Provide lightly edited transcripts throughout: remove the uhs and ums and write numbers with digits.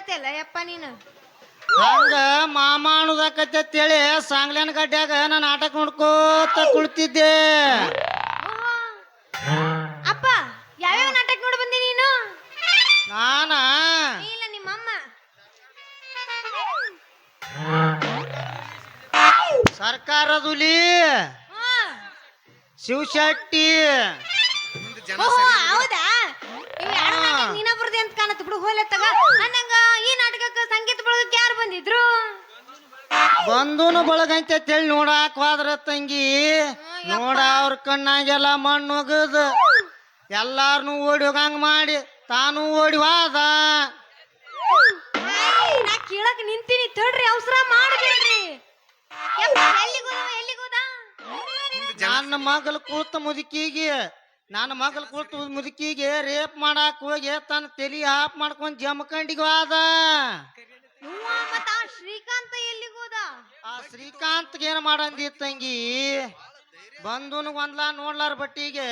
ಹೇಳ್ತಿಲ್ಲ ಯಪ್ಪ ನೀನು. ಹಂಗ ಮಾಮ ಅನ್ನೋದಾಕತ್ತೇಳಿ ಸಾಂಗ್ಲೇನ್ ಗಡ್ಡ್ಯಾಗ ನಾ ನಾಟಕ ನೋಡ್ಕೋತ ಕುಳಿತಿದ್ದೆ. ಅಪ್ಪ ಯಾವ್ಯಾವ ನಾಟಕ ನೋಡಿ ಬಂದಿ ನೀನು? ನಾನ ಇಲ್ಲ ನಿಮ್ಮಮ್ಮ. ಸರ್ಕಾರದುಲಿ ಶಿವಶೆಟ್ಟಿ. ಹೌದಾ? ನೀನ ಬರ್ದಿ ಅಂತ ಕಾಣತ್ ಬಿಡು. ಹೋಲೆ ತಗ ಅನ್ನಂಗ ಈ ನಾಟಕಕ್ಕೆ ಸಂಗೀತ ಬಳಗಕ್ಕೆ ಯಾರು ಬಂದಿದ್ರು? ಬಂದೂನು ಬಳಗಂತ ಹೇಳಿ ನೋಡಾಕ್ ಹೋದ್ರ ತಂಗಿ, ನೋಡ ಅವ್ರ ಕಣ್ಣಾಗೆಲ್ಲ ಮಣ್ಣು ಹೋಗದ, ಎಲ್ಲಾರನು ಓಡಿ ಹೋಗಂಗ ಮಾಡಿ ತಾನು ಓಡಿ ಹೋದ. ನಾ ಕೇಳಕ್ ನಿಂತೀನಿ ತಡ್ರಿ, ಅವಸರ ಮಾಡಬೇಡ್ರಿ. ಎಲ್ಲಿಗೋದ? ನನ್ನ ಮಗಳು ಕೂತ ಮುದುಕಿಗೆ ರೇಪ್ ಮಾಡಾಕ್ ಹೋಗಿ ತನ್ನ ತಲಿ ಹಾಪ್ ಮಾಡ್ಕೊಂಡ್ ಜಮಖಂಡಿಗೆ ಹೋದ. ಮತ್ತ ಶ್ರೀಕಾಂತ ಎಲ್ಲಿಗೋದ? ಆ ಶ್ರೀಕಾಂತ್ಗೆ ಏನ್ ಮಾಡಂದಿ ತಂಗಿ, ಬಂದೂನು ಒಂದ್ಲಾ ನೋಡ್ಲಾರ ಬಟ್ಟಿಗೆ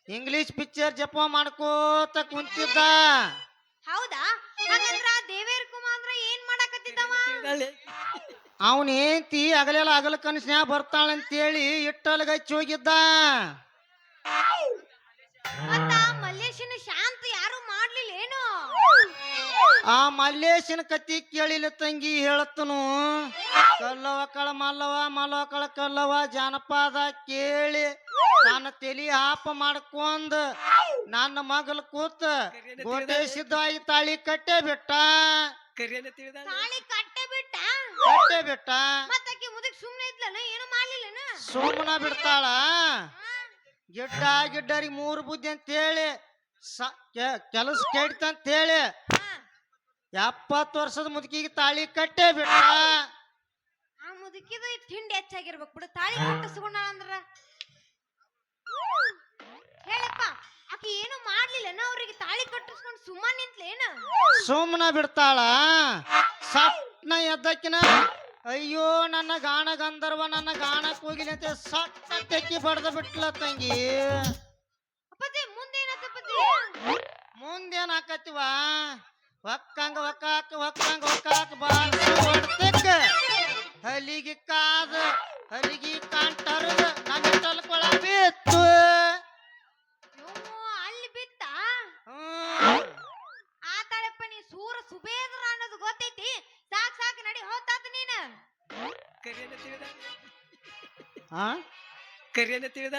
ಇಂಗ್ಲಿಷ್ ಪಿಕ್ಚರ್ ಜಪ ಮಾಡ್ಕೋತ ಕುಂತಿದ್ದ. ಹೌದಾ? ಹಾಗಂದ್ರ ದೇವೇರ್ ಕುಮಾರ್ ಏನ್ ಮಾಡಾಕತ್ತಿದ್ದವ? ಅವನ್ ಏಂತಿ ಅಗಲೆಲ್ಲ ಅಗಲ ಕನಸ್ನ್ಯಾಗ ಬರ್ತಾಳಂತೇಳಿ ಇಟ್ಟಲ್ಗ ಹಚ್ಚಿ ಹೋಗಿದ್ದ. ಮತ್ತ ಮಲ್ಲೇಶನ ಶಾಂತ ಯಾರು ಮಾಡ್ಲಿಲ್ಲ ಏನು? ಆ ಮಲ್ಲೇಶನ ಕತಿ ಕೇಳಿಲ್ಲ ತಂಗಿ, ಹೇಳತ್ತನು. ಕಲ್ಲವ ಕಳ ಮಲ್ಲವ, ಮಲ್ಲವ ಕಳ ಕಲ್ಲವ ಜಾನಪದ ಕೇಳಿ ನನ್ನ ತಲಿ ಹಾಪ ಮಾಡ್ಕೊಂಡ್ ನನ್ನ ಮಗಲ್ ಕೂತ ಗೋಟೇಸಿದ್ದಾಗಿ ತಾಳಿ ಕಟ್ಟೆ ಬಿಟ್ಟ. ತಾಳಿ ಕಟ್ಟೆ ಬಿಟ್ಟ. ಮತ್ತಕ್ಕೆ ಮುದಕ್ ಸುಮ್ನೆ ಇದ್ಲನ, ಏನು ಮಾಡ್ಲಿಲ್ಲನ? ಸುಮ್ಮನ ಬಿಡ್ತಾಳ? ಗಿಡ್ಡರಿಗೆ 3 ಬುದ್ಧಿ ಅಂತೇಳಿ ಕೆಲಸ ಕೇಳ್ತಂತೇಳಿ 70 ವರ್ಷದ ಮುದುಕಿಗೆ ತಾಳಿ ಕಟ್ಟೆ ಬಿಟ್ಟ. ಆ ಮುದುಕಿದು ತಿಂಡಿ ಹೆಚ್ಚಾಗಿರ್ಬೇಕು ಬಿಡು, ತಾಳಿ ಕಟ್ಟಿಸ್ಕೊಂಡ ಅಂದ್ರ. ಹೇಳಪ್ಪ, ಆಕಿ ಏನು ಮಾಡ್ಲಿಲ್ಲನ? ಅವ್ರಿಗೆ ತಾಳಿ ಕಟ್ಟಿಸ್ಕೊಂಡು ಸುಮ್ಮನೆ ನಿಂತ್ಲೇನ? ಸುಮ್ಮನ ಬಿಡ್ತಾಳ? ಸಟ್ನ ಎದ್ದಕ್ಕಿನ ಅಯ್ಯೋ ನನ್ನ ಗಾಣ ಗಂಧರ್ವ ನನ್ನ ಗಾಣಕ್ ಹೋಗಿಲ್ಲ ಅಂತ ಸಟ್ಟ ತೆಕ್ಕಿ ಬಡ್ದ ಬಿಟ್ಲ ತಂಗಿ. ಮುಂದೇನ್ ಹಾಕತಿವ? ಒಕ್ಕಂಗ ಒಕ್ಕಾಕ ಬಾರ್ತೆಕ್ಕ ಹಲಿಗಿ ಕಾದ ಹಲಿಗಿ ಕಾಂಟರ್ದ ನಮ್ಮಿಟ್ಟಲ್ ಕೊಳ ಬಿತ್ತು. ಅಲ್ಲಿ ಬಿತ್ತ? ಆತಾಳಪ್ಪ, ನೀ ಸೂರ ಸುಬೇದ್ರ ಅನ್ನೋದು ಗೊತ್ತೈತಿ. ಸಾಕ್ ನಡಿ, ಹೋತಾತ ನೀನ.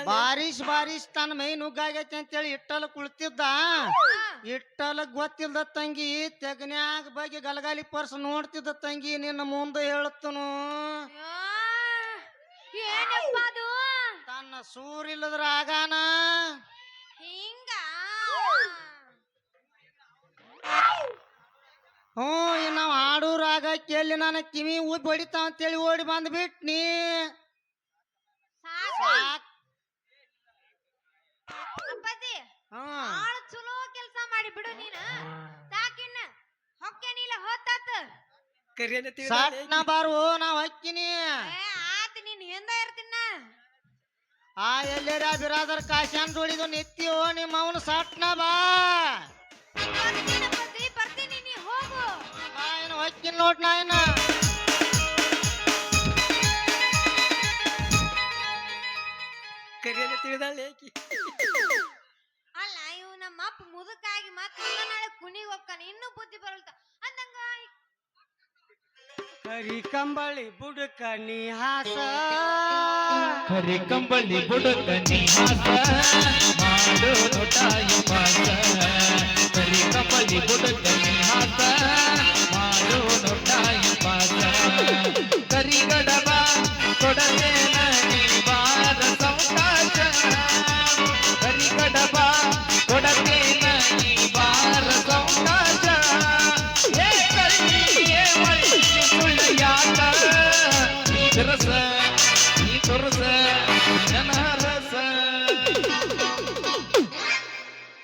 ಬಾರಿಶ್ ತನ್ನ ಮೈ ನುಗ್ಗಾಗೈತಿ ಅಂತೇಳಿ ಇಟ್ಟಲ ಕುಳಿತಿದ್ದ. ಇಟ್ಟಲ ಗೊತ್ತಿಲ್ದ ತಂಗಿ, ತೆಗನ್ಯಾಗ ಬಗ್ಗೆ ಗಲಗಾಲಿ ಪರ್ಸ್ ನೋಡ್ತಿದ್ದ ತಂಗಿ. ನಿನ್ನ ಮುಂದೆ ಹೇಳತ್ತನು, ಏನಪ್ಪ ಅದು? ತನ್ನ ಸೂರಿಲ್ಲದ್ರ ಆಗಾನ ಹಿಂಗ ನಾವ್ ಆಡೂರಾಗ ಕೇಳಿ ನನ್ನ ಕಿವಿ ಉಬ್ಬಿ ಹೊಡಿತಾವ ಅಂತೇಳಿ ಓಡಿ ಬಂದ್ಬಿಟ್ನಿ. ಚಲೋ ಕೆಲಸ ಮಾಡಿ ಬಿಡು ನೀನ. ಸಾಕಿನ್ನ ಹೊಕ್ಕೇನಿಲ್ಲ, ಹೋತಾತ. ಸಾಟ್ನ ಬಾರು, ನಾವ್ ಹಕ್ಕಿನಿ. ಆತ ನೀನ್ ಹಿಂದ ಇರ್ತೀನ. ಎಲ್ಲೇರ ಬಿರಾದರ್ ಕಾಶ್ಯಾನ್ ಜೋಡಿದು ನಿತ್ಯೋ ನಿಮ್ಮ ಅವನು ಸಾಟ್ನ ಬಾ. ಬರ್ತೀನಿ, ನೀ ಹೋಗು. ಏನು ಹಕ್ಕಿನ ನೋಡ್ ನಾಯನ. ಅಲ್ಲ, ಇವ್ ನಮ್ಮ ಅಪ್ಪ ಮುದುಕಾಗಿ ಮತ್ತೆ ನಾಳೆ ಕುಣಿಗೆ ಹೋಗ್ತಾನೆ, ಇನ್ನೂ ಬುದ್ಧಿ ಬರಲ್ತ ಅಂದಂಗ. ಕರಿ ಕಂಬಳಿ ಬುಡಕ ನೀ ಹಾಸ, ಕರಿ ಕಂಬಳಿ ಬುಡಕ ನೀ ಹಾಸ, ಮಾಡು ನೋಟಾಯಿ ಪಾಸ. ಕರಿ ಕಂಬಳಿ ಬುಡಕ ನೀ ಹಾಸ, ಮಾಡು ನೋಟಾಯಿ ಪಾಸ. ಕರಿ ಗಡಬ ಕೊಡಲೇನ ನೀ ಬಾರ ಸೌಕಾಶ. ಕರಿ ಗಡಬ ಕೊಡಲೇನ ನೀ ಬಾರ ಸೌಕಾಶ. ಏ ಕರಿ ಏ ಮಳಿ ಸುಳ್ಳ್ಯಾಕ ನೀ ತಿರಸ ನೀ ತುರಸ ಜನ ರಸ.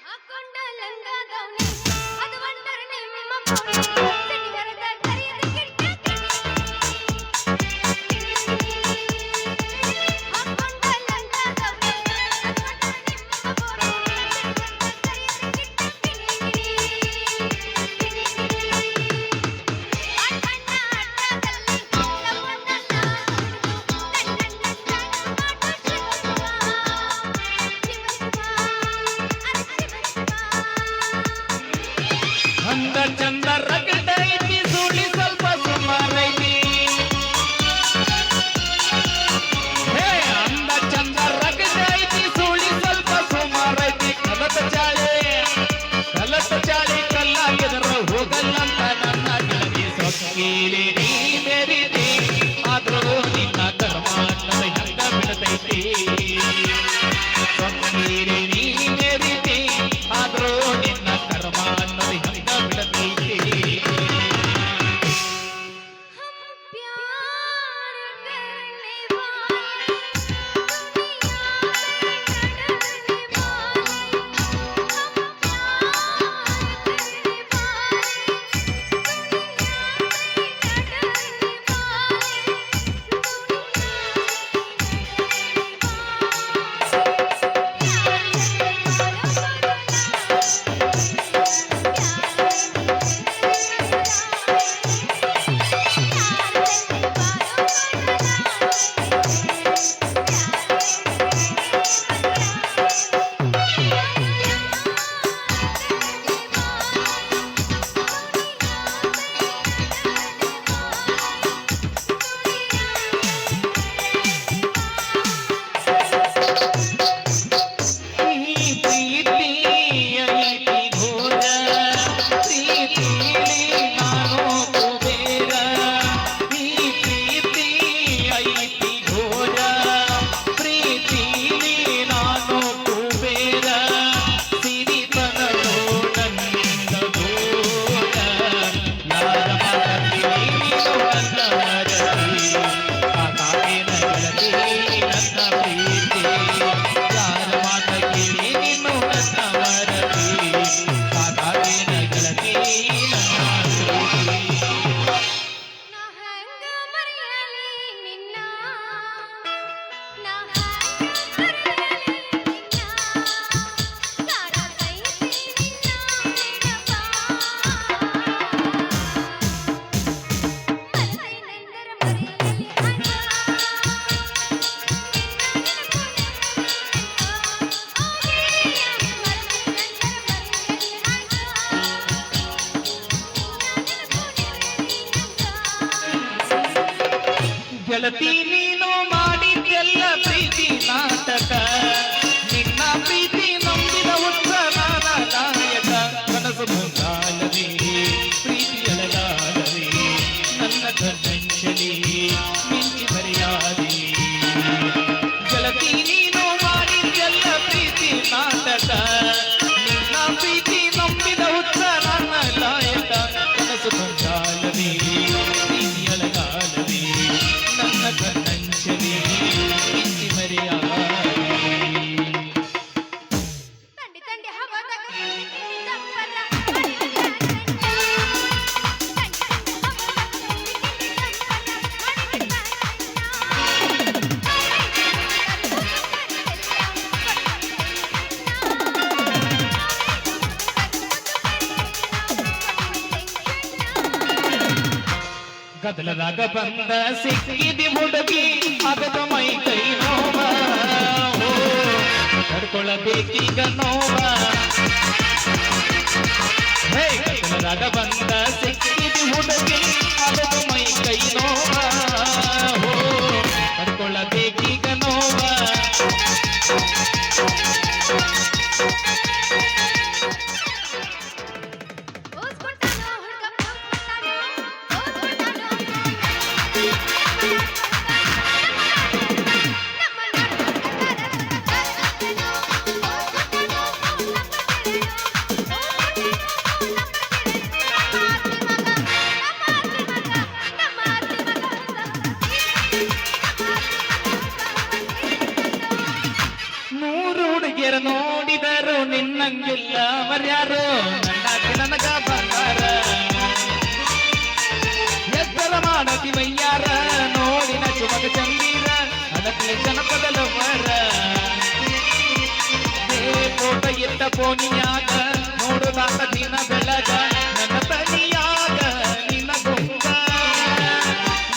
ಹಾಕೊಂಡ ಲಂಗದವನಿ ಅದು ಒಂದರ ನಿಮ್ಮ ಪೋಣಿ ಸಿಡಿಗರದ ಕರಿಯದ ಗಿಟ್ಟ ಕಿಣಿ. ಹಾಕೊಂಡ ಲಂಗದವನಿ ಅದು ಒಂದರ ನಿಮ್ಮ ಪೋಣಿ ಸಿಡಿಗರದ ಕರಿಯದ ಗಿಟ್ಟ ಕಿಣಿ. ಅಂದ ಚಂದ ರಗಡ ಐತಿ ಸುಳಿ ಸ್ವಲ್ಪ ಸುಮಾರೈತಿ ಹೇ ಅಂದ ಚಂದ ರಗಡ ಐತಿ ಸುಳಿ ಸ್ವಲ್ಪ ಸುಮಾರೈತಿ ಕಲತ ಚಾಳಿ ಕಲ್ಲಾಗಿದ್ರ ಹೋಗಲ್ಲಂತ ನನ್ನ ಗೆಳತಿ ಸೊಕ್ಕೀಲಿ ನೀ ಮೇರಿತಿ ಆದ್ರೂ ನಿನ್ನ ಕರ್ಮ ನನ್ನ ಹೆಂಗ ಬಿಡತೈತಿ ಸೊಕ್ಕೀಲಿ ನೀ ಮೇರಿತಿ ಆದ್ರೂ ನಿನ್ನ ಕರ್ಮ ನನ್ನ ಹೆಂಗ ಬಿಡತೈತಿ ಗೆಳತಿ ನೀನು ಮಾಡಿದ್ದೆಲ್ಲ ಪ್ರೀತಿ ನಾಟಕ ನಿನ್ನ ಪ್ರೀತಿ ನಂಬಿದ ಉತ್ತರ ನಾಯಕ ಕನಸು ಬಂದಾಲವೇ ಪ್ರೀತಿಯಲಗಾಲವೇ ನನ್ನ ಕಣ್ಣಂಚಲಿ ಮಿಂಚಿ ಬರೆಯಾದೆ ಗೆಳತಿ ನೀನು ಮಾಡಿದ್ದೆಲ್ಲ ಪ್ರೀತಿ ನಾಟಕ ನಿನ್ನ ಪ್ರೀತಿ ನಂಬಿದ ಉತ್ತರ ನಾಯಕ ಕನಸು ಬಂದಾಲವೇ ಪ್ರೀತಿಯಲಗಾಲವೇ ನನ್ನ ಕಣ್ಣಂಚಲಿ ಮಿಂಚಿ ಮರೆಯಾದೆ ಗದಲದಾಗ ಬಂದ ಸಿಕ್ಕಿದಿ ಹುಡುಗಿ ಆಗದ ಮೈ ಕೈ ನೋವ ತಡ್ಕೊಳ್ಳಬೇಕೀಗ ನೋವ ಹೇ ಗದಲದಾಗ ಬಂದ ಸಿಕ್ಕಿದಿ ಹುಡುಗಿ ಆಗದ ಮೈ ಕೈ ನೋವ ತಡ್ಕೊಳ್ಳಬೇಕೀಗ ನೋವ ನೋಡಿದರು ನಿನ್ನಂಗಿಲ್ಲ ಮರ್ಯಾರು ನನ್ನಾಕಿ ನನಗ ಬಂಗಾರ ಎತ್ತರ ಮಾಡತಿ ವಯ್ಯಾರ ನೋಡಿನ ಚುಮಕ ಚಂದೀರ ಅದಕ್ಕೆ ಜನಪದ ಮರ ಫೋಟೋ ಎತ್ತ ಫೋನಿಯಾಗ ನೋಡುದಾತ ದಿನ ಬೆಳಗ ನನ್ನ ತನಿಯಾಗ ನಿನ್ನ ಗೊಂಗ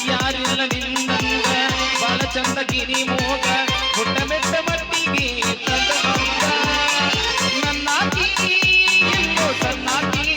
ಯಾರಿಲ್ಲ ನಿನ್ನಂಗ ಬಾಳ ಚಂದ ಗಿರಿ ಮೋಗ ಪುಟ್ಟ ಮೆಟ್ಟ ಮಟ್ಟಿಗೆ ತಂದ ನನ್ನಾಕಿ ಇನ್ನೂ ಸಣ್ಣಾಕಿ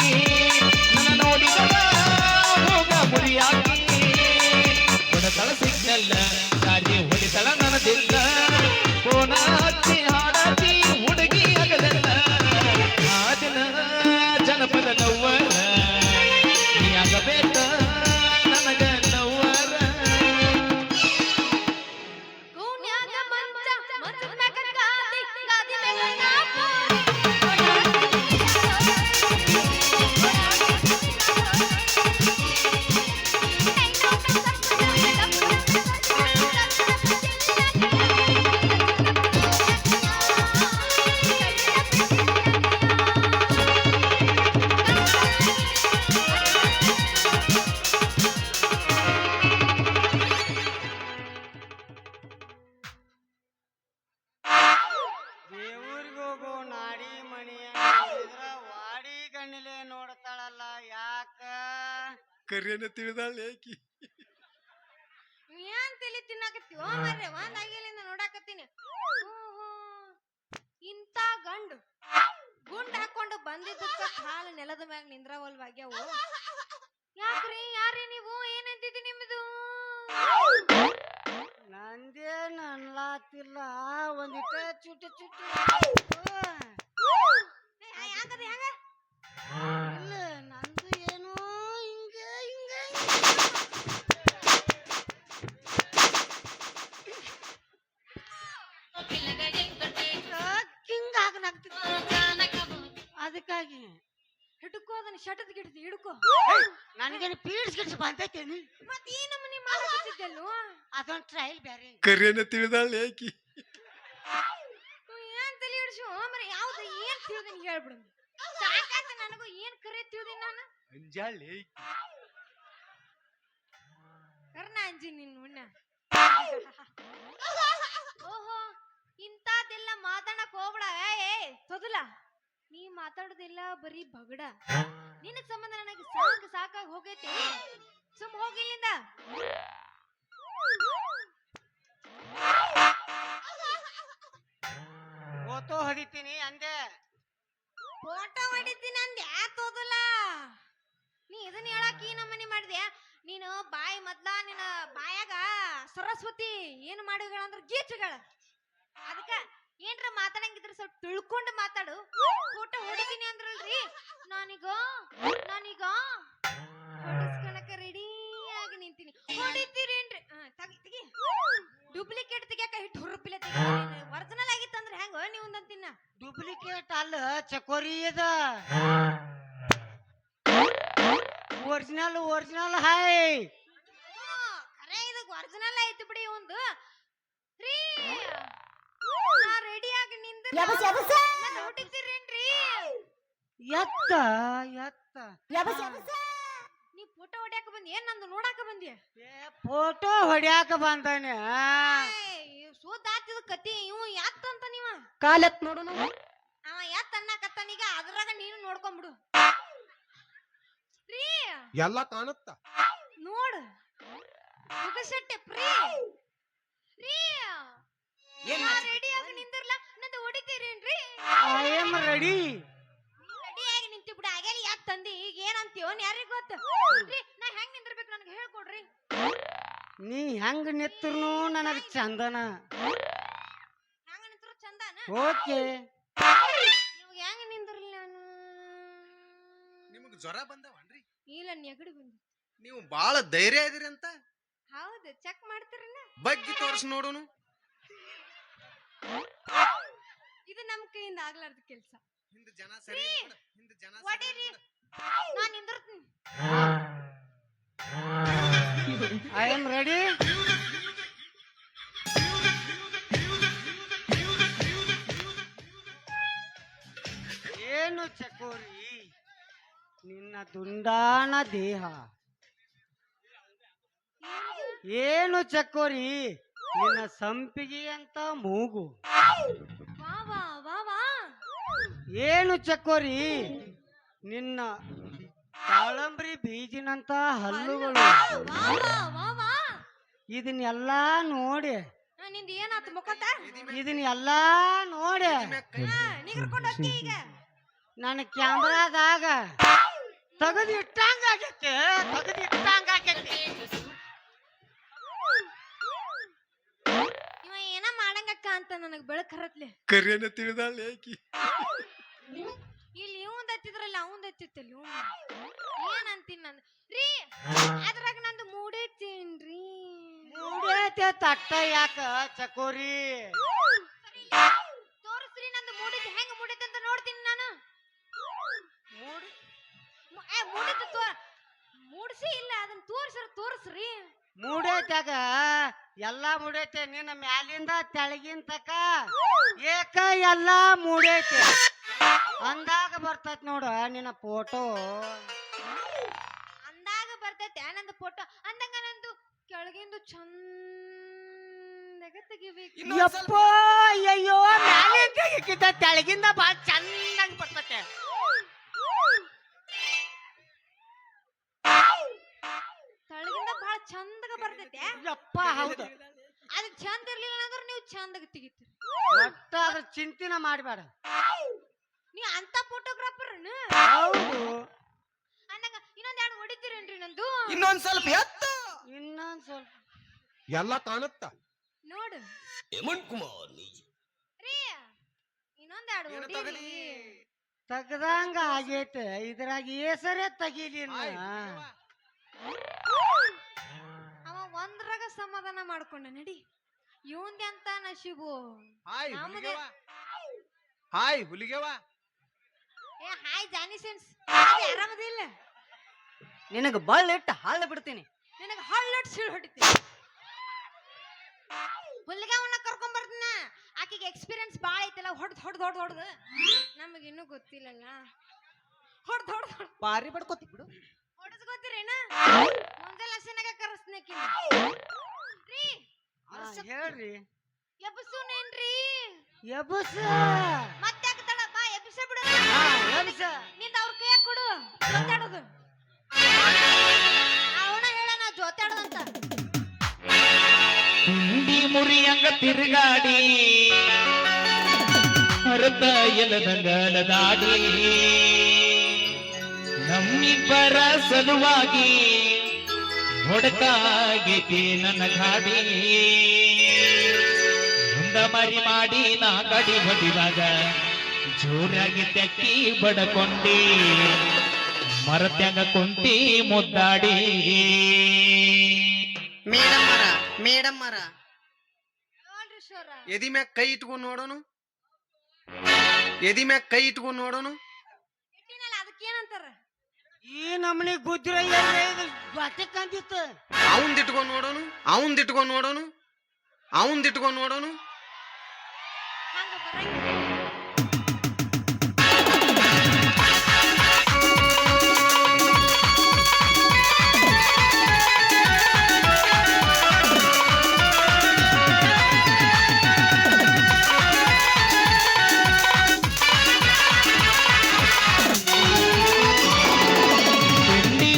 ಕರಿಯನ್ನ ತಿಳಿದಾಳೆ ಆಕಿ. ಏನ್ ತಲಿ ತಿನ್ನಾಕತ್ತೀವೋ ಮರ್ರೆ ಒಂದ್ ಆಗಿಲಿಂದ ನೋಡಾಕತ್ತೀನಿ. ಇಂತ ಗಂಡು ಗುಂಡ್ ಹಾಕೊಂಡು ಬಂದಿದ್ದಕ್ಕ ಕಾಲ ನೆಲದ ಮ್ಯಾಗ ನಿಂದ್ರವಲ್ವಾಗ್ಯಾವು. ಯಾಕ್ರಿ ಯಾರೇ ನೀವು ಏನಂತಿದ್ದಿ ನಿಮ್ದು? ನಂದೇನ್ ಅನ್ಲಾತಿಲ್ಲ, ಒಂದಿಟ ಚುಟ್ಟು ಚುಟ್ಟು ಯಾಕದ ಹೆಂಗ ಇಲ್ಲ, ನಂದು ಏನೋ ಹಿಂಗ ಹಿಂಗ ಹಿಂಗ ಅದಕ್ಕಾಗಿ ಹಿಡ್ಕೋದನ್ನ ಶಟದ್ ಗಿಡದಿ ಹಿಡ್ಕೋ. ನನಗೇನು ಪೀಡ್ಸ್ ಗಿಡ್ಸ್ ಬಂದೈತೇನಿ. ಮತ್ ಈ ನಮ್ಮನಿ ಮಾಡಕತ್ತಿದ್ದೆಲ್ಲು ಅದೊಂದು ಟ್ರಯಲ್ ಬೇರೆ. ಕರಿಯನ್ನ ತಿಳಿದಾಳೆ ಆಕಿ. ಏನ್ ತಲಿ ಹಿಡ್ಸು ಮರಿ ಯಾವ್ದು ಏನ್ ತಿಳಿದಿನ ಹೇಳ್ಬಿಡು. ಸಾಕಾತ ನನಗೂ ಏನ್ ಕರೆ ತಿಳಿದಿನ ನಾನು. ಅಂಜಾಳೆ ಕರ್ನ ಅಂಜಿ ನಿನ್ ಉಣ್ಣ. ಓಹೋ ಇಂತಾದೆಲ್ಲ ಮಾತಾಡಕ್ ಹೋಗ್ಬೇಡ. ಏ ತೊದಲ ನೀ ಮಾತಾಡೋದಿಲ್ಲ ಬರೀ ಬಗಡ. ನಿನ್ನ ಸಂಬಂಧ ನನಗೆ ಸಾಕಾಗಿ ಹೋಗೈತಿ. ಸುಮ್ ಹೋಗಿಲ್ಲಿಂದ. ಫೋಟೋ ಹೊಡಿತೀನಿ ಅಂದೆ. ಫೋಟೋ ಹೊಡಿತೀನಿ ಅಂದೆ ತೋದಲ್ಲ. ನೀ ಇದನ್ನ ಹೇಳಾಕ ಈ ನಮ್ಮನಿ ಮಾಡಿದೆ. ನೀನು ಬಾಯಿ ಮೊದ್ಲ ನಿನ್ನ ಬಾಯಾಗ ಸರಸ್ವತಿ ಏನು ಮಾಡಿಗಳ ಗೀಚಗಳ. ಅದಕ್ಕ ಏನ್ರ ಮಾತಾಡಂಗಿದ್ರ ಸ್ವಲ್ಪ ತಿಳ್ಕೊಂಡು ಮಾತಾಡು. ಫೋಟೋ ಹೊಡಿತೀನಿ ಅಂದ್ರಲ್ರಿ, ನಾನೀಗ ಹೊಡಿಸ್ಕೊಳಕ ರೆಡಿ ಆಗಿ ನಿಂತೀನಿ. ಹೊಡಿತೀರೇನ್ರಿ? ತಗಿ ತಗಿ. ಡೂಪ್ಲಿಕೇಟ್ ತೆಗಿಯಾಕ ಹಿಟ್ಟು ಹುರುಪಿಲೆ ತೆಗಿ. ಒರಿಜಿನಲ್ ಆಗಿತ್ತಂದ್ರೆ ಹೆಂಗ ನೀವು ಅಂತಿನ್ನ? ಡೂಪ್ಲಿಕೇಟ್ ಅಲ್ಲ ಚಕೋರಿ ಅದ. Original original hi. ಖರೆ ಇದಕ್ ಒರಿಜಿನಲ್ ಐತಿ ಬಿಡಿ ಒಂದು. ರೀ ನಾ ರೆಡಿ ಆಗಿ ನಿಂದ ಹೊಡಿತೀರೇನ್ರಿ? ಎತ್ತ ಎತ್ತ ನೀ ಫೋಟೋ ಹೊಡ್ಯಾಕ ಬಂದಿ ಏನ್ ನಂದು ನೋಡಾಕ ಬಂದಿ? ಫೋಟೋ ಹೊಡ್ಯಾಕ ಬಂದಾನೆ. ಸೋದ್ ಆತಿದ ಕತಿ. ಇವ್ ಯಾತ್ ಅಂತ ನೀವ ಕಾಲೆತ್ ನೋಡು. ಅವ ಯಾತ್ ಅನ್ನಕತ್ತಾನೀಗ ಅದ್ರಾಗ ನೀನು ನೋಡ್ಕೊಂಬಿಡು. ರೀ ಎಲ್ಲ ಕಾಣುತ್ತ ನೋಡ್ ಮುಗಸಟ್ಟೆ ಪ್ರೀ. ರೀ ರೆಡಿ ಆಗಿ ನಿಂದಿರ್ಲ ನಂದು ಹೊಡಿತೀರೇನ್ರಿ? I am ready. ರೆಡಿ ಆಗಿ ನಿಂತಿ ಬಿಡ. ಆಗೇಲಿ ಯಾಕೆ ತಂದಿ ಈಗ ಏನಂತೀವೋ ಯಾರಿಗ ಗೊತ್ತ? ರೀ ನಾ ಹೆಂಗ್ ನಿಂದಿರ್ಬೇಕು ನನಗೆ ಹೇಳ್ಕೊಡ್ರಿ. ನೀ ಹೆಂಗ್ ನಿತ್ತರ್ನು ನನಗ ಚಂದನ. ಹೆಂಗ ನಿಂತ್ರು ಚಂದನ. ಓಕೆ ನಿಮ್ಗೆ ಹೆಂಗ್ ನಿಂದಿರ್ಲಿ ನಾನು? ನಿಮಗ್ ಜ್ವರ ಬಂದವನ್ರಿ? ಇಲ್ಲ ನೆಗಡಿ ಬಂದಿ. ನೀವು ಬಾಳ ಧೈರ್ಯ ಇದೀರಿ ಅಂತ. ಹೌದು ಚೆಕ್ ಮಾಡ್ತೀರನ? ಬಗ್ಗಿ ತೋರ್ಸ್ ನೋಡುನು. ಇದು ನಮ್ ಕೈಯಿಂದ ಆಗ್ಲಾರ್ದ ಕೆಲ್ಸ. ಹಿಂದ ಜನ ಸರಿ ಇಲ್ಲ. ಹಿಂದ ಜನ ಹೊಡೀರಿ. ನಾ ನಿಂದಿರ್ತೀನಿ. I am ready. ಏನು ಚಕೋರಿ ನಿನ್ನ ದುಂಡಾಣ ದೇಹ? ಏನು ಚಕೋರಿ ನಿನ್ನ ಸಂಪಿಗೆ ಅಂತ ಮೂಗು? ವಾ ವಾ ವಾ ವಾ. ಏನು ಚಕೋರಿ ನಿನ್ನ ತಾಳಂಬ್ರಿ ಬೀಜಿನಂತ ಹಲ್ಲುಗಳು? ವಾ ವಾ ವಾ ವಾ. ಇದನ್ನೆಲ್ಲಾ ನೋಡಿ ನಿಂದ ಏನಾತು ಮುಖತ? ಇದನ್ನೆಲ್ಲಾ ನೋಡಿ ನಿಗರ್ಕೊಂಡು ಹೋಗಿ ಈಗ ನನ್ನ ಕ್ಯಾಮ್ರಾದಾಗ ತೆಗೆದು ಇಟ್ಟಂಗ ಆಗೈತೆ. ಇವ ಏನ ಮಾಡಂಗಕ್ಕ ಅಂತ ನನಗ್ ಬೆಳಕ್ ಹರತ್ಲೆ. ಕರಿಯನ್ನ ತಿಳಿದಾಳೆ ಆಕಿ. ಇಲ್ಲಿ ಇವಂದ ಹತ್ತಿದ್ರಲ್ಲ ಅವಂದ ಹತ್ತಿತ್ತಲ್ಲಿ ಏನಂತೀನಿ ನಾನು? ರೀ ಅದ್ರಾಗ ನಂದು ಮೂಡೈತೇನ್ರಿ? ಮೂಡೈತೆ ತಟ್ಟ ಯಾಕ ಚಕೋರಿ? ತೋರಿಸ್ರಿ ನಂದು ಮೂಡೈತಿ. ಹೆಂಗ ಮೂಡೈತಿ ಅಂತ ನೋಡ್ತೀನಿ ನಾನು. ಮೂಡ್ಸಿ ಇಲ್ಲ ಅದನ್ನ ತೋರಿಸ್ರಿ. ಮೂಡೈತಾಗ ಎಲ್ಲಾ ಮೂಡೈತೆ. ನಿನ್ನ ಮ್ಯಾಲಿಂದ ತೆಳಗಿನ ತಕ ಏಕ ಎಲ್ಲಾ ಮೂಡೈತೆ. ಅಂದಾಗ ಬರ್ತೈತಿ ನೋಡ ನಿನ್ನ ಫೋಟೋ. ಅಂದಾಗ ಬರ್ತೈತೆ ನಂದು ಫೋಟೋ. ಅಂದಂಗ ನಂದು ಕೆಳಗಿಂದು ಚಂದಗ ತೆಗಿಬೇಕು. ಯಪ್ಪ ಅಯ್ಯೋ ಮ್ಯಾಲಿಂದ ತೆಗಿಕಿತ ತೆಳಗಿಂದ ಬಾಳ ಚಂದಂಗ ಬರ್ತೈತೆ. ಬರ್ತೈತೆ ಯಪ್ಪ ಹೌದು ಅದು ಚಂದ ಇರ್ಲಿಲ್ಲ ಅಂದ್ರೆ ನೀವು ಚಂದಾಗ ತೆಗಿತೀರಿ ಒಟ್ಟ ಅದ್ರ ಚಿಂತಿನ ಮಾಡ್ಬೇಡ ನೀವ್ ಅಂತ ಫೋಟೋಗ್ರಾಫರ್ ಹೌದು ಅಂದಾಗ ಇನ್ನೊಂದ್ ಎರಡು ಹೊಡಿತೀರೇನ್ರಿ ನಂದು ಇನ್ನೊಂದ್ ಸ್ವಲ್ಪ ಎತ್ತ ಇನ್ನೊಂದ್ ಸ್ವಲ್ಪ ಎಲ್ಲ ಕಾಣುತ್ತ ನೋಡು ಹೇಮಂತ್ ಕುಮಾರ್ ರೀ ಇನ್ನೊಂದ್ ಎರಡು ಏನು ಹೊಡೀರಿ ತಗಲಿ? ತೆಗ್ದಂಗ ಆಗೈತೆ ಇದ್ರಾಗ ಏಸರೇ ತೆಗೀಲಿ ಅವ ಒಂದ್ರಾಗ ಸಮಾಧಾನ ಮಾಡ್ಕೊಂಡ ನಡಿ ಇವಂದೆ ಅಂತ ನಶೀಬು ಹಾಯ್ ನಮ್ಗೆ- ಹುಲಿಗೆವ ಹಾಯ್ ಹುಲಿಗೆವ ಏ ಹಾಯ್ ಜಾನಿ ಸೆನ್ಸ್ ಆರಾಮದಿಲ್ಲ ನಿನಗ ಬಳ್ಳಿಟ್ಟು ಹಾಳು ಬಿಡ್ತೀನಿ ನಿನಗ ಹಳ್ಳಟ್ ಸೀಳ್ ಹೊಡಿತೀನಿ ಹುಲ್ಲಿಗೆ ಅವನ್ನ ಕರ್ಕೊಂಡ್ ಬರ್ತೀನ ಆಕಿಗೆ ಎಕ್ಸ್ಪೀರಿಯನ್ಸ್ ಬಾಳ ಐತಲ್ಲ ಹೊಡ್ದು ನಮಗೆ ಇನ್ನೂ ಗೊತ್ತಿಲ್ಲಲ್ಲ ಹೊಡ್ದು ಪಾರಿ ಬಡ್ಕೋತಿ ಬಿಡು ಹೊಡೆಸ್ಕೋತೀರೇನ ಮುಂಜಾನೆ ಹಸಿನಾಗ ಕರೆಸ್ನೇಕಿ ರೀ ಹೇಳ್ರಿ ಎಬ್ಬಸುನೇನ್ರಿ ಎಬಸ ಮತ್ತೆ ತಡ ಬಾ ಎಬ್ಬಿಸ ಬಿಡು ಎಬಸ ನಿಂದ ಅವ್ರ ಕೈಯಾಗ ಕೊಡು ಜೊತಾಡೋದು ಅವನ ಹೇಳಣ ಜೊತಾಡೋದಂತ ಕುಂಡಿ ಮುರಿಯಂಗ ತಿರುಗಾಡಿ ಹರತ ಎಲದಂಗಲದಾಡಿ ನಮ್ಮಿಬ್ಬರ ಸಲುವಾಗಿ ಹೊಡಕಾಗೈತಿ ನನ್ನ ಗಾಡಿ ಮುಂದ ಮರಿ ಮಾಡಿ ನಾ ಗಾಡಿ ಹೊಡಿದಾಗ ಜೋರಾಗಿ ತೆಕ್ಕಿ ಬಡಕೊಂಡಿ ಮರತ್ಯಾಂಗ ಕುಂತಿ ಮುದ್ದಾಡಿ ಮೇಡಮ್ ಮರ ನೋಡ್ರಿ ಶೋರ ಎದಿ ಮ್ಯಾಗ ಕೈ ಇಟ್ಕೊಂಡ್ ನೋಡೋನು ಎದಿ ಮ್ಯಾಗ ಕೈ ಇಟ್ಕೊಂಡ್ ನೋಡೋನು ಇಟ್ಟಿನಲ್ಲ ಅದಕ್ಕೇನಂತಾರ ಈ ನಮ್ಮನಿ ಗುಜ್ರ ಬಾಟಿಕ್ ಅಂದಿತ್ತು ಅವಂದ್ ಇಟ್ಕೊಂಡ್ ನೋಡೋನು ಅವಂದ್ ಇಟ್ಕೊಂಡ್ ನೋಡೋನು ಅವಂದ್ ಇಟ್ಕೊಂಡ್ ನೋಡೋನು ಹಂಗ ಬರಂಗಿಲ್ಲ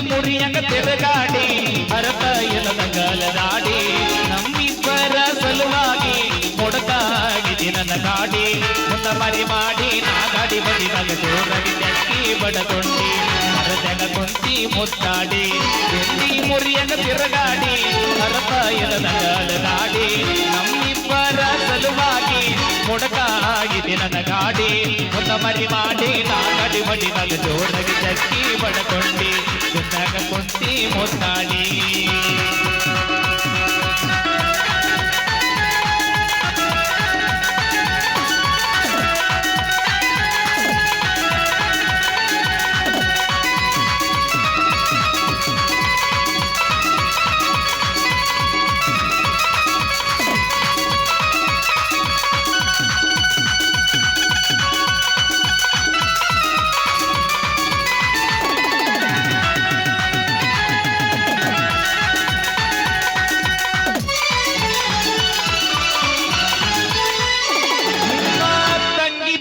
ಮುರಿಯಂಗ ತಿರುಗಾಡಿ ಹರತ ಎಲದಂಗಲದಾಡಿ ನಮ್ಮಿಬ್ಬರ ಸಲುವಾಗಿ ಮೊಡಕಾಗಿದೆ ನನ್ನ ಗಾಡಿ ಮುಂದ ಮರಿ ಮಾಡಿ ನಾ ಗಾಡಿ ಬದಿದಾಗ ಜೋರಾಗಿ ತೆಕ್ಕಿ ಬಡಕೊಂಡಿ ಮರದೆಗ ಕುಂತಿ ಮುದ್ದಾಡಿ ಎಲ್ಲಿ ಮುರಿಯಂಗ ತಿರುಗಾಡಿ ಹರತ ಎಲದಂಗಲದಾಡಿ ನಮ್ಮಿಬ್ಬರ ಸಲುವಾಗಿ ಮೊಡಕಾಗಿದೆ ನನ್ನ ಗಾಡಿ ಮುಂದ ಮರಿ ಮಾಡಿ ನಾ ಗಾಡಿ ಬದಿದಾಗ ಜೋರಾಗಿ ತೆಕ್ಕಿ ಬಡಕೊಂಡಿ ಜೊತೆಗ ಕುಂತಿ ಮುದ್ದಾಡಿ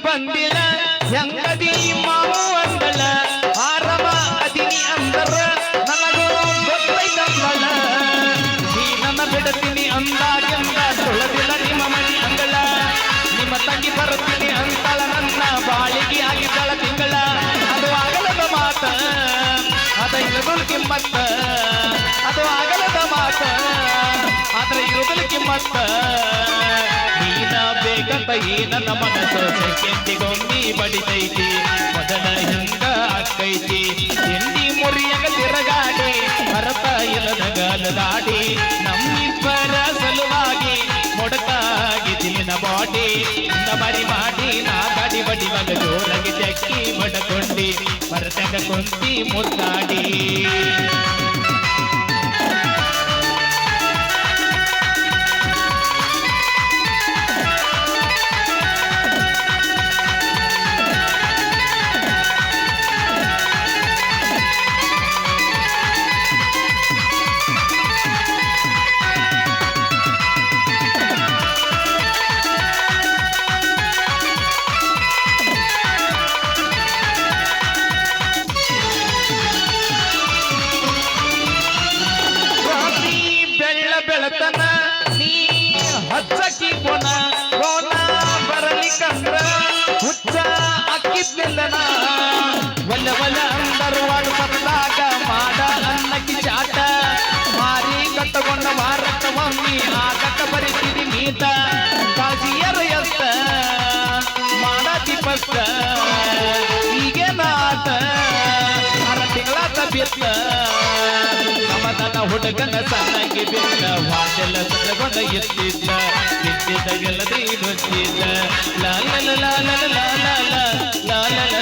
ಬಂದಿಳ ಹೆಂಗದಿ ಮಾವು ಅಂದಳ ಆರಮ ಅದಿನಿ ಅಂದರ ನನಗೂ ಗೊತ್ತೈತಂದಳ ನೀ ನನ್ನ ಬಿಡತೀನಿ ಅಂದಾಗೆಂದ ಸುಳದಿಲ್ಲ ನಿಮ್ಮ ಮನಿ ಅಂಗಳ ನಿಮ್ಮ ತಂಗಿ ಬರುತ್ತೀನಿ ಅಂತಳ ನನ್ನ ಬಾಳಿಗೆ ಆಗಿದ್ದಳ ತಿಂಗಳ ಅದು ಆಗಲದ ಮಾತ ಅದ ಇರುವುದರ ಕಿಮ್ಮತ್ತ ಅದು ಆಗಲದ ಮಾತ ಆದ್ರೆ ಇರುವುದರ ಕಿಮ್ಮತ್ತ ನೀನ ಬೇಕಂತ ಈ ನನ್ನ ಮನಸ್ಸು ಸೆಕೆಂಡಿಗೊಮ್ಮಿ ಬಡಿತೈತಿ ಮೊದಲ ಹೆಂಗ ಅಕ್ಕೈತಿ ತಿಂಡಿ ಮುರಿಯಂಗ ತಿರಗಾಡಿ ಹರತ ಇಲ್ಲದಗಲದಾಡಿ ನಮ್ಮಿಬ್ಬರ ಸಲುವಾಗಿ ಮೊಡಕಾಗಿ ತಿಲಿನ ಬಾಡಿ ಇಂದ ಮರಿ ಮಾಡಿ ನಾ ಗಾಡಿ ಬಡಿವಾಗ ಜೋರಾಗಿ ತೆಕ್ಕಿ ಬಡಕೊಂಡಿ ಮರತೆಗ ಕುಂತಿ ಮುದ್ದಾಡಿ ಬಿತ್ತ ನಮ್ಮದನ ಹುಡುಗನ ಸಣ್ಣಗೆ ಬಿತ್ತ ವಾದೆಲ್ಲ ಸತ್ತಗೊಂಡ ಎತ್ತಿದ್ದ ಎತ್ತಿದ್ದಾಗೆಲ್ಲದೆ ಗೊತ್ತಿದ್ದ ಲಾಲ ಲಾಲ ಲಾಲ ಲಾಲ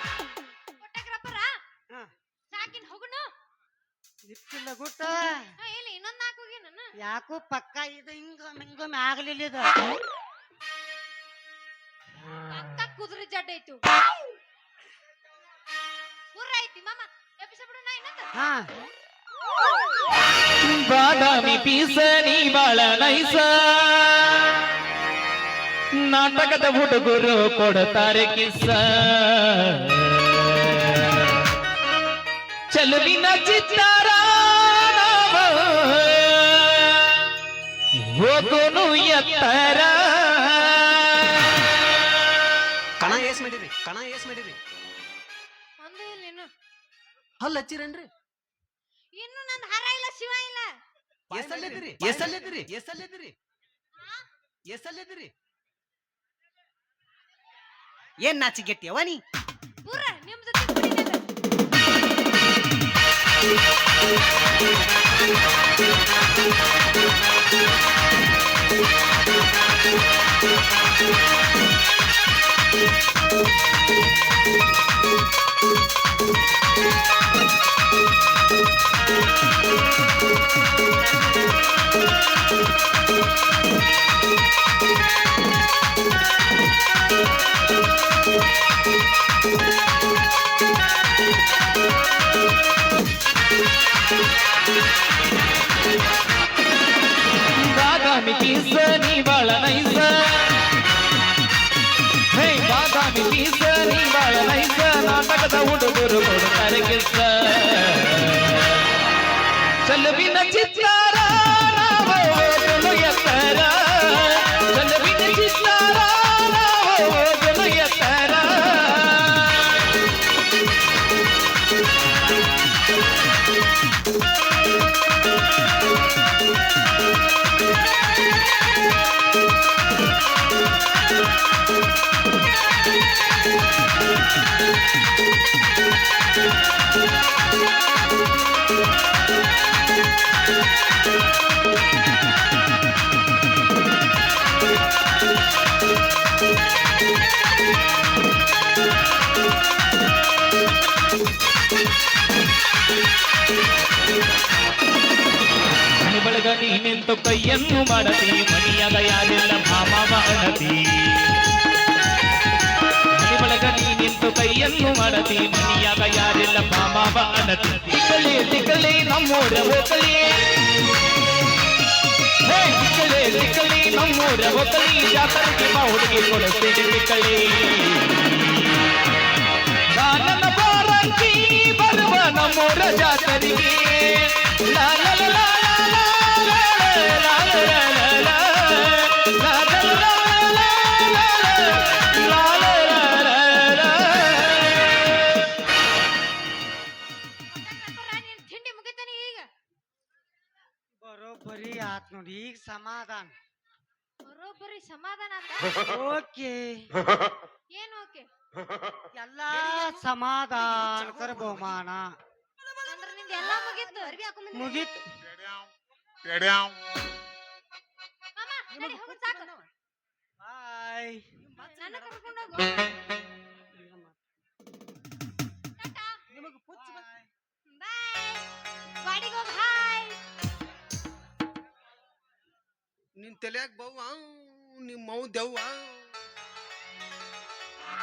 ಕೊಟ್ಟಗ್ರಪ್ಪರ ಸಾಕಿನ್ ಹೋಗುನು ಇಟ್ಟಿಲ್ಲ ಗುಟ್ಟ ಇಲ್ಲ ಇನ್ನೊಂದ್ ನಾಲ್ಕು ಹೋಗಿ ನಾನು ಯಾಕೋ ಪಕ್ಕ ಇದು ಹಿಂಗೊಮ್ಮೆ ಆಗ್ಲಿಲ್ಲ ಇದು ಪಕ್ಕ ಕುದುರೆ ಜಡ್ಡ ಐತಿ ಪೂರ ಐತಿ ಮಾಮ ಎಪಿಸೋಡ್ ನಾ ಇನ್ನೊಂದು ಹಾ ಬಾದಾಮಿ ಪೀಸ ನೀ ಬಾಳ ನೈಸ ನಾಟಕದ ಹುಡುಗರು ಕೊಡ್ತಾರೆ ಕಿಸ್ಸ ಚಲುವಿನ ಚಿತ್ತಾರ ಹೋಗೋನು ಎತ್ತರ ಕಣ ಏಸ್ ಮಾಡಿರಿ ಒಂದು ಇಲ್ಲ ಇನ್ನು ಹಲ್ ಹಚ್ಚಿರೇನ್ರಿ ಇನ್ನು ನಂದು ಹರ ಇಲ್ಲ ಶಿವ ಇಲ್ಲ ಎಸಲ್ಲಿದ್ರಿ ಏನ್ ನಾಚಿಗೆಟ್ಟಿಯವ ನೀ ಪೂರ ನಿಮ್ ಜೊತೆ ಕುಡಿತೇವೆ ಬಾದಾಮಿ ಪೀಸ ನೀ ಬಾಳ ನೈಸ ಹೇ ಬಾದಾಮಿ ಪೀಸ ನೀ ಬಾಳ ನೈಸ ನಾಟಕದ ಹುಡುಗರು ಕೊಡ್ತಾರೆ ಕಿಸ್ಸ ಚಲುವಿನ ಚಿತ್ತಾರ ನಾವು ಹೋಗಲು ಎತ್ತರ ಚಲುವಿನ ಚಿತ್ತಾರ ನಾವು ಹೋಗಲು ಎತ್ತರ ಮನೆ ಬಳಗ ನೀ ನಿಂತು ಕೈಯನ್ನು ಮಾಡತಿ ಮನಿಯಾದ ಯಾರೆಲ್ಲ ಭಾಮ ಮಾಡತಿ ಮನೆ ಬಳಗ ನೀ ನಿಂತು ಕೈಯನ್ನು ಮಾಡತಿ ಮನಿಯಾಗ ಯಾರೆಲ್ಲ ಭಾಮ ಮಾಡತಿ ತಿಕ್ಕಲಿ ನಮ್ಮೂರ ಹೋಗಲಿ ತಿಕ್ಕಲಿ ನಮ್ಮೂರ ಹೋಗಲಿ ಜಾತರಿಗೆ ಬಾ ಹುಡುಗಿ ಕೊಡುತ್ತೇನೆ ತಿಕ್ಕಲಿ ನನ್ನ ಬಾರಂಗಿ ಬರುವ ನಮ್ಮೂರ ಜಾತರಿಗೆ ಲಾಲ ತಿಂಡಿ ಮುಗಿತಾನೆ ಈಗ ಬರೋಬ್ಬರಿ ಆತ್ ನೋಡಿ ಈಗ ಸಮಾಧಾನ ಬರೋಬ್ಬರಿ ಸಮಾಧಾನ ಆತ ಓಕೆ ಏನು ಓಕೆ ಎಲ್ಲಾ ಸಮಾಧಾನಕರ ಬಹುಮಾನ ಅಂದ್ರ ನಿಂದ ಎಲ್ಲಾ ಮುಗೀತು ಅರ್ಬಿ ಹಾಕೊಂಡ್ ಮುಗೀತ್ ಮಾಮ ನಡಿ ಹೋಗು ಸಾಕು ಬಾಯ್ ನನ್ನ ಕರ್ಕೊಂಡು ಹೋಗು ಟಾಟಾ ಬಾಯ್ ಗಾಡಿಗೆ ಹೋಗು ಹಾಯ್ ನಿನ್ ತಲ್ಯಾಗ ಬವ್ವ ನಿಮ್ಮ ಮೌ ದೆವ್ವ